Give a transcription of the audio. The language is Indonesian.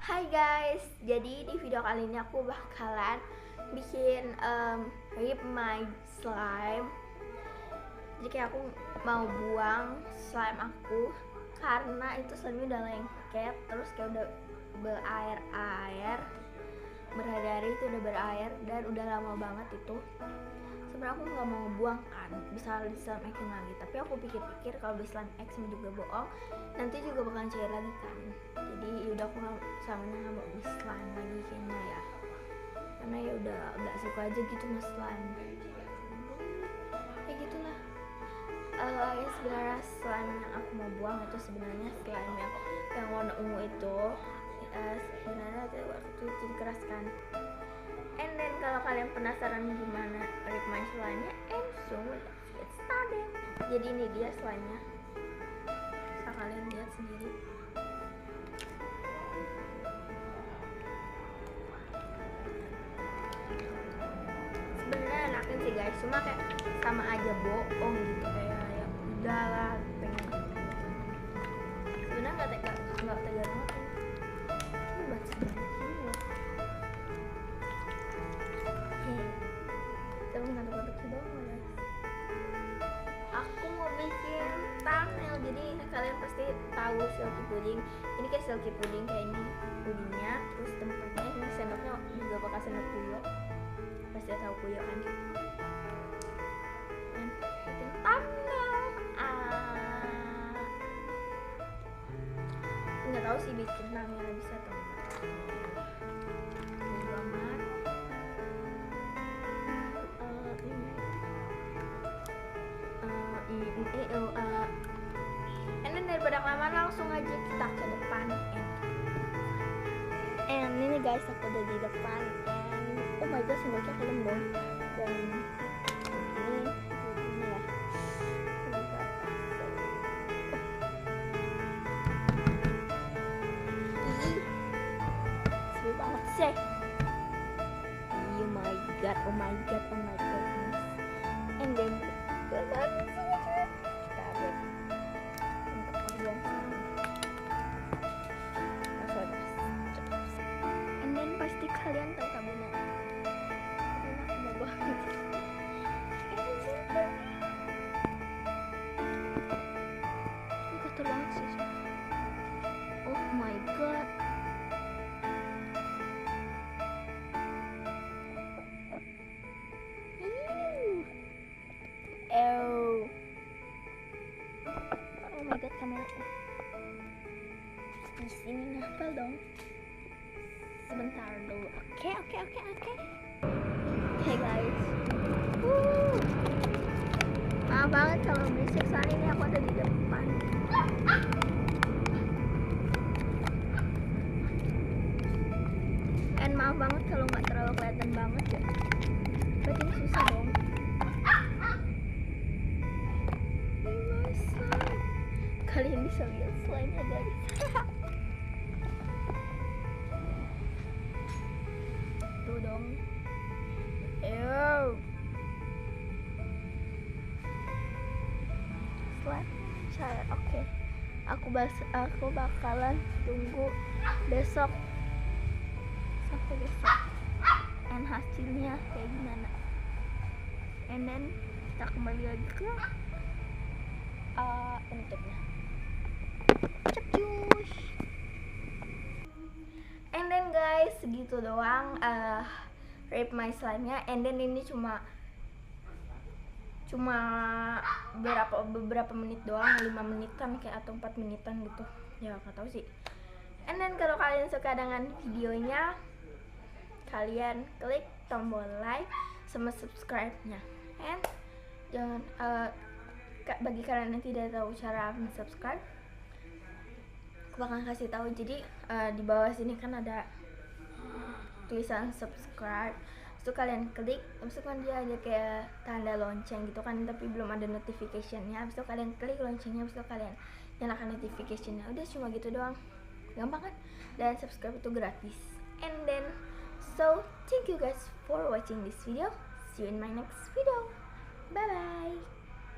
Hai guys, jadi di video kali ini aku bakalan bikin rip my slime. Jadi kayak aku mau buang slime aku karena itu slime udah lengket, terus kayak udah berair-air, berhari-hari itu udah berair dan udah lama banget itu. Sebenarnya aku nggak mau ngebuang kan, bisa di slime action lagi, tapi aku pikir-pikir kalau di slime action juga bohong, nanti juga bakalan cair lagi kan. Jadi yaudah aku selamanya nggak mau di slime lagi kayaknya ya, karena ya udah nggak suka aja gitu mas slime. Kayak gitulah. Ya sebenarnya slime yang aku mau buang itu sebenarnya slime yang warna ungu itu. Sebenarnya waktu itu dikeraskan. And then kalau kalian penasaran gimana rip my slime-nya, so let's get started. Jadi ini dia slime-nya, bisa kalian lihat sendiri. Sebenarnya enakin sih guys, cuma kayak sama aja bohong gitu, kayak ya udahlah pengen. Sebenarnya nggak tega banget ini buat sebenarnya. Aku mau bikin thumbnail, jadi kalian pasti tahu silky pudding. Ini kayak silky pudding, kayak ini pudingnya, terus tempatnya ini sendoknya juga bekas sendok puyo, pasti tahu puyo kan. Dan bikin thumbnail, nggak tahu sih bikin thumbnail bisa atau enggak. And then daripada kelamaan langsung aja kita ke depan. And ini guys, aku udah di depan. And oh my god, sendoknya kelem dong. Dan ini ya. Seru banget sih. Oh my god. And then pasti kalian tahu sabunnya. Sabunnya aku mau banget. Ini kotor banget sih. Oh my god. Oh my god, kameraku di sini nempel dong. Sebentar dulu. Oke guys. Maaf banget kalau berisik, soalnya ini aku ada di depan. And maaf banget kalau nggak terlalu kelihatan banget ya. Berarti ini susah dong. Kalian bisa lihat slime-nya guys. Tuh dong. Slime cair. Oke. Aku bakalan tunggu besok sampai besok. And hasilnya kayak gimana? And then kita kembali lagi ke bentuknya. Cepius. And then guys, segitu doang rip my slime-nya. And then ini cuma beberapa menit doang, 5 menitan kayak atau 4 menitan gitu. Ya nggak tahu sih. And then kalau kalian suka dengan videonya, kalian klik tombol like sama subscribe-nya. And jangan bagi kalian yang tidak tahu cara subscribe, aku bakal kasih tahu. Jadi di bawah sini kan ada tulisan subscribe, terus kalian klik, terus kan dia ada kayak tanda lonceng gitu kan, tapi belum ada notificationnya. Habis itu kalian klik loncengnya, habis itu kalian nyalakan notificationnya. Udah cuma gitu doang, gampang kan? Dan subscribe itu gratis. And then so thank you guys for watching this video. See you in my next video. Bye bye.